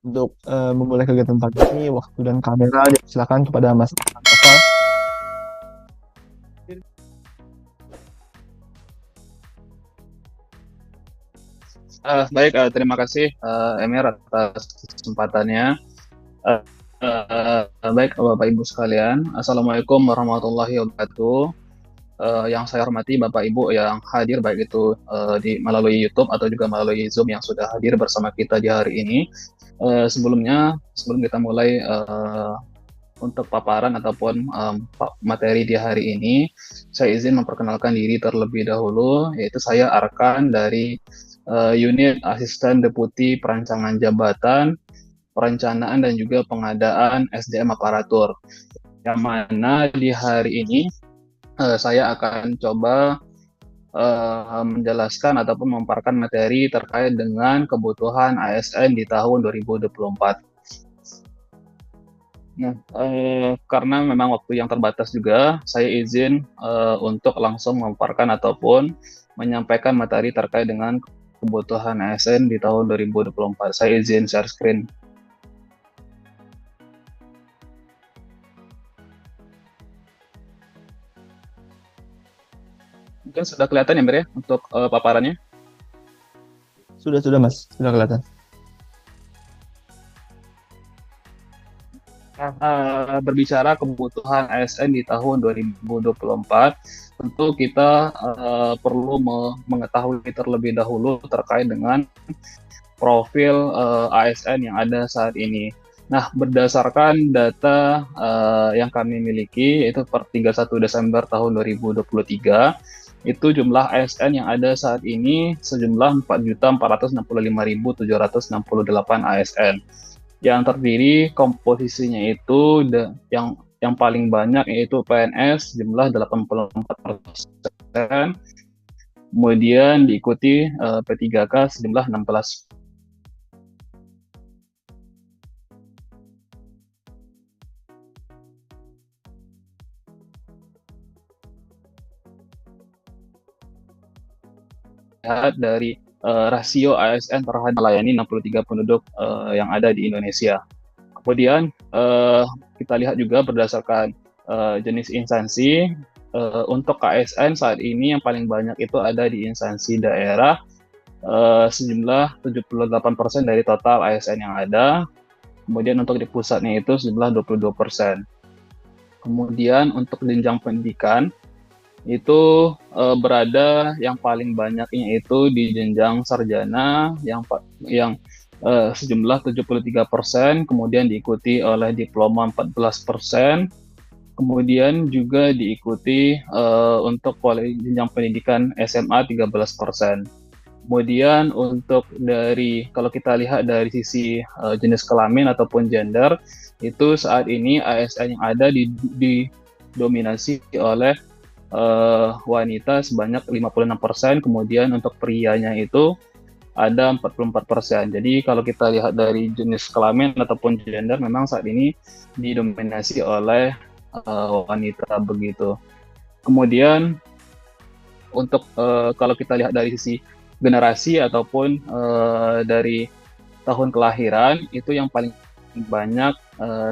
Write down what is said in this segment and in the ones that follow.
Untuk memulai kegiatan pagi ini, waktu dan kamera silakan kepada Mas Noval. Baik, terima kasih Emir atas kesempatannya. Eh, Baik Bapak Ibu sekalian, Assalamualaikum warahmatullahi wabarakatuh. Yang saya hormati Bapak Ibu yang hadir baik itu melalui YouTube atau juga melalui Zoom yang sudah hadir bersama kita di hari ini. Sebelum kita mulai untuk paparan ataupun materi di hari ini, saya izin memperkenalkan diri terlebih dahulu, yaitu saya Arkan dari Unit Asisten Deputi Perancangan Jabatan, Perencanaan dan juga Pengadaan SDM Aparatur. Yang mana di hari ini saya akan coba menjelaskan ataupun memaparkan materi terkait dengan kebutuhan ASN di tahun 2024. Nah, karena memang waktu yang terbatas juga, saya izin untuk langsung memaparkan ataupun menyampaikan materi terkait dengan kebutuhan ASN di tahun 2024. Saya izin share screen. Mungkin sudah kelihatan ya, Mir, ya, untuk paparannya? Sudah Mas, sudah kelihatan. Berbicara kebutuhan ASN di tahun 2024, tentu kita perlu mengetahui terlebih dahulu terkait dengan profil ASN yang ada saat ini. Nah, berdasarkan data yang kami miliki, yaitu per 31 Desember tahun 2023, itu jumlah ASN yang ada saat ini sejumlah 4.465.768 ASN. Yang terdiri komposisinya itu yang paling banyak yaitu PNS jumlah 84%, kemudian diikuti P3K sejumlah 16%. Dari rasio ASN terhadap melayani 63 penduduk yang ada di Indonesia. Kemudian kita lihat juga berdasarkan jenis instansi, untuk KSN saat ini yang paling banyak itu ada di instansi daerah, sejumlah 78% dari total ASN yang ada. Kemudian untuk di pusatnya itu sejumlah 22%. Kemudian untuk jenjang pendidikan, itu berada yang paling banyaknya itu di jenjang sarjana yang sejumlah 73%, kemudian diikuti oleh diploma 14%, kemudian juga diikuti untuk jenjang pendidikan SMA 13%. Kemudian untuk kalau kita lihat dari sisi jenis kelamin ataupun gender, itu saat ini ASN yang ada didominasi oleh wanita sebanyak 56%, kemudian untuk prianya itu ada 44%. Jadi kalau kita lihat dari jenis kelamin ataupun gender, memang saat ini didominasi oleh wanita begitu. Kemudian untuk kalau kita lihat dari sisi generasi ataupun dari tahun kelahiran, itu yang paling banyak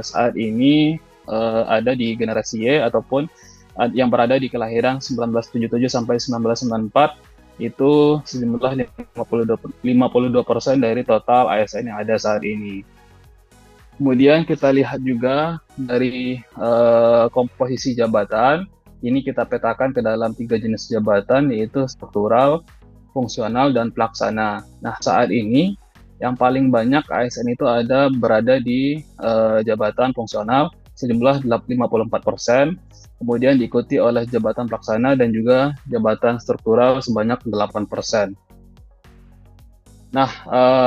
saat ini ada di generasi Y ataupun yang berada di kelahiran 1977 sampai 1994, itu sejumlah 52% dari total ASN yang ada saat ini. Kemudian kita lihat juga dari komposisi jabatan, ini kita petakan ke dalam 3 jenis jabatan, yaitu struktural, fungsional, dan pelaksana. Nah, saat ini yang paling banyak ASN itu berada di jabatan fungsional sejumlah 54%, kemudian diikuti oleh jabatan pelaksana dan juga jabatan struktural sebanyak 8%. Nah,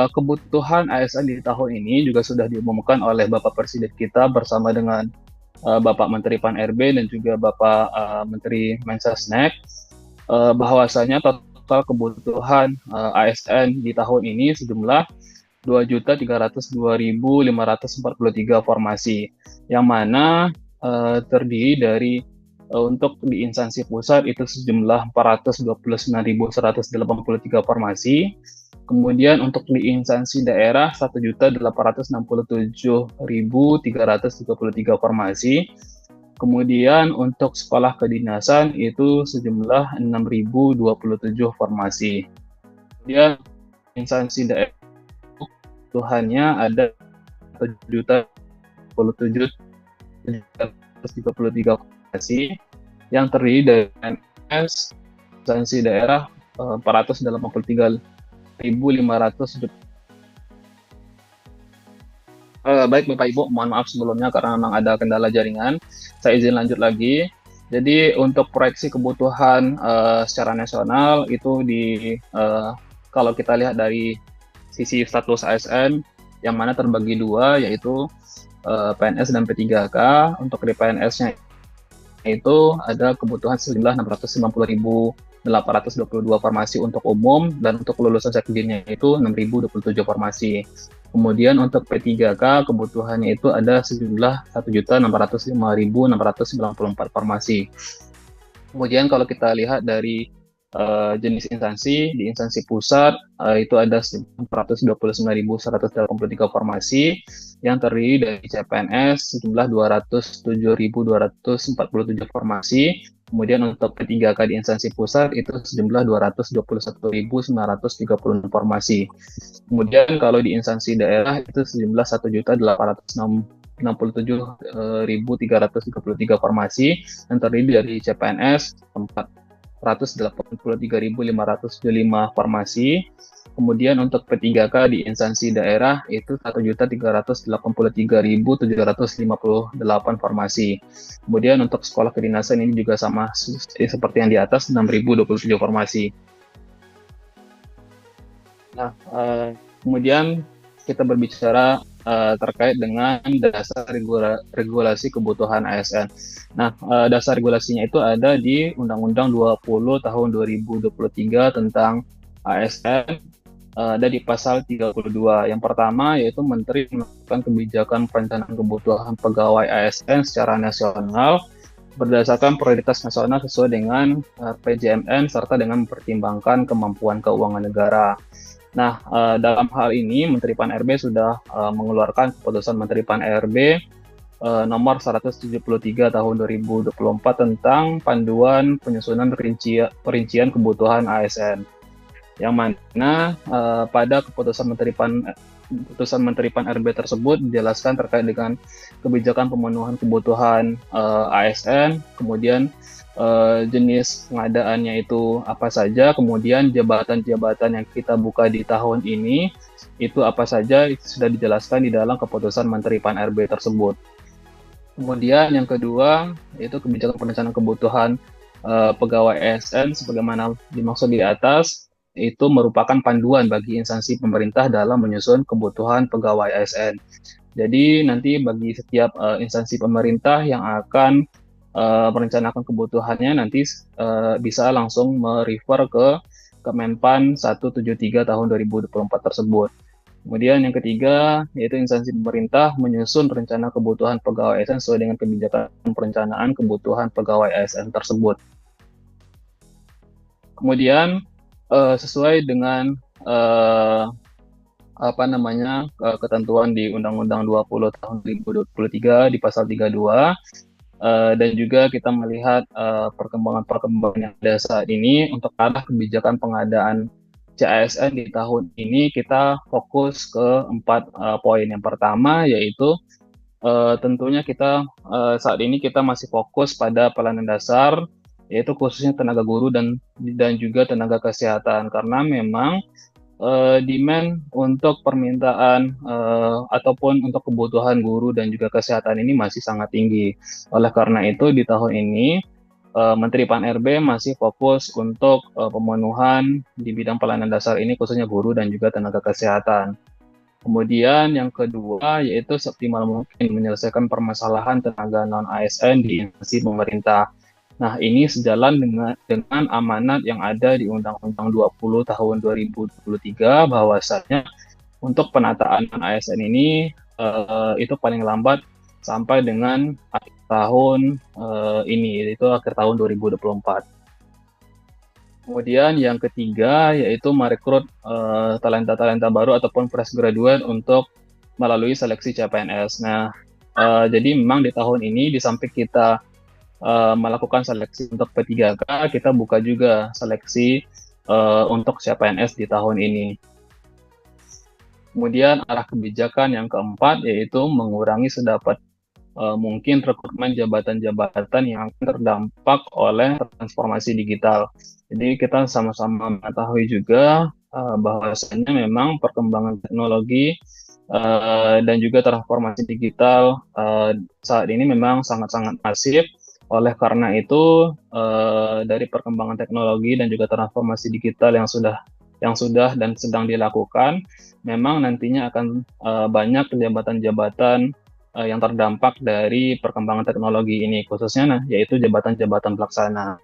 kebutuhan ASN di tahun ini juga sudah diumumkan oleh Bapak Presiden kita bersama dengan Bapak Menteri Pan-RB dan juga Bapak Menteri Mensesnek, bahwasanya total kebutuhan ASN di tahun ini sejumlah 2.302.543 formasi, yang mana terdiri dari untuk di instansi pusat itu sejumlah 429.183 formasi, Kemudian untuk di instansi daerah 1.867.333 formasi. Kemudian untuk sekolah kedinasan itu sejumlah 6.027 formasi. Kemudian instansi daerah kebutuhannya ada 1.027.333 formasi yang terdiri dari PNS, instansi daerah 483.500. Baik Bapak Ibu, mohon maaf sebelumnya karena memang ada kendala jaringan. Saya izin lanjut lagi. Jadi untuk proyeksi kebutuhan secara nasional itu kalau kita lihat dari sisi status ASN yang mana terbagi dua, yaitu PNS dan P3K. Untuk di PNS-nya itu ada kebutuhan sejumlah 690.822 formasi untuk umum, dan untuk lulusan sekjennya itu 6.027 formasi. Kemudian untuk P3K kebutuhannya itu ada sejumlah 1.605.694 formasi. Kemudian kalau kita lihat dari jenis instansi, di instansi pusat itu ada 429.183 formasi yang terdiri dari CPNS sejumlah 207.247 formasi. Kemudian untuk P3K di instansi pusat itu sejumlah 221.936 formasi. Kemudian kalau di instansi daerah itu sejumlah 1.867.333 formasi yang terdiri dari CPNS 483.575 formasi. Kemudian untuk P3K di instansi daerah itu 1.383.758 formasi. Kemudian untuk sekolah kedinasan ini juga sama seperti yang di atas, 6.027 formasi. Nah, kemudian kita berbicara terkait dengan dasar regulasi kebutuhan ASN. Nah, dasar regulasinya itu ada di Undang-Undang 20 tahun 2023 tentang ASN, ada di pasal 32. Yang pertama yaitu Menteri menetapkan kebijakan perencanaan kebutuhan pegawai ASN secara nasional berdasarkan prioritas nasional sesuai dengan PJMN serta dengan mempertimbangkan kemampuan keuangan negara. Nah, dalam hal ini Menteri Pan-RB sudah mengeluarkan keputusan Menteri Pan-RB nomor 173 tahun 2024 tentang panduan penyusunan perincian kebutuhan ASN. Yang mana pada keputusan Menteri Pan-RB tersebut dijelaskan terkait dengan kebijakan pemenuhan kebutuhan ASN, kemudian jenis pengadaannya itu apa saja, kemudian jabatan-jabatan yang kita buka di tahun ini itu apa saja, itu sudah dijelaskan di dalam keputusan Menteri Pan-RB tersebut. Kemudian yang kedua yaitu kebijakan perencanaan kebutuhan pegawai ASN sebagaimana dimaksud di atas, itu merupakan panduan bagi instansi pemerintah dalam menyusun kebutuhan pegawai ASN. Jadi nanti bagi setiap instansi pemerintah yang akan merencanakan kebutuhannya nanti bisa langsung merefer ke Kemenpan 173 tahun 2024 tersebut. Kemudian yang ketiga yaitu instansi pemerintah menyusun rencana kebutuhan pegawai ASN sesuai dengan kebijakan perencanaan kebutuhan pegawai ASN tersebut. Kemudian sesuai dengan ketentuan di Undang-Undang 20 tahun 2023 di pasal 32, dan juga kita melihat perkembangan yang ada saat ini untuk arah kebijakan pengadaan CASN di tahun ini, kita fokus ke 4 poin. Yang pertama yaitu tentunya kita saat ini kita masih fokus pada pelayanan dasar, yaitu khususnya tenaga guru dan juga tenaga kesehatan, karena memang demand untuk permintaan ataupun untuk kebutuhan guru dan juga kesehatan ini masih sangat tinggi. Oleh karena itu di tahun ini Menteri Pan-RB masih fokus untuk pemenuhan di bidang pelayanan dasar ini khususnya guru dan juga tenaga kesehatan. Kemudian yang kedua yaitu seoptimal mungkin menyelesaikan permasalahan tenaga non-ASN di instansi pemerintah. Nah, ini sejalan dengan amanat yang ada di Undang-Undang 20 tahun 2023 bahwasanya untuk penataan ASN ini itu paling lambat sampai dengan akhir tahun ini, yaitu akhir tahun 2024. Kemudian yang ketiga yaitu merekrut talenta-talenta baru ataupun fresh graduate untuk melalui seleksi CPNS. Nah, jadi memang di tahun ini di samping kita melakukan seleksi untuk P3K, kita buka juga seleksi untuk CPNS di tahun ini. Kemudian arah kebijakan yang keempat yaitu mengurangi sedapat mungkin rekrutmen jabatan-jabatan yang terdampak oleh transformasi digital. Jadi kita sama-sama mengetahui juga bahwasanya memang perkembangan teknologi dan juga transformasi digital saat ini memang sangat-sangat masif. Oleh karena itu, dari perkembangan teknologi dan juga transformasi digital yang sudah dan sedang dilakukan, memang nantinya akan banyak jabatan-jabatan yang terdampak dari perkembangan teknologi ini, khususnya yaitu jabatan-jabatan pelaksana.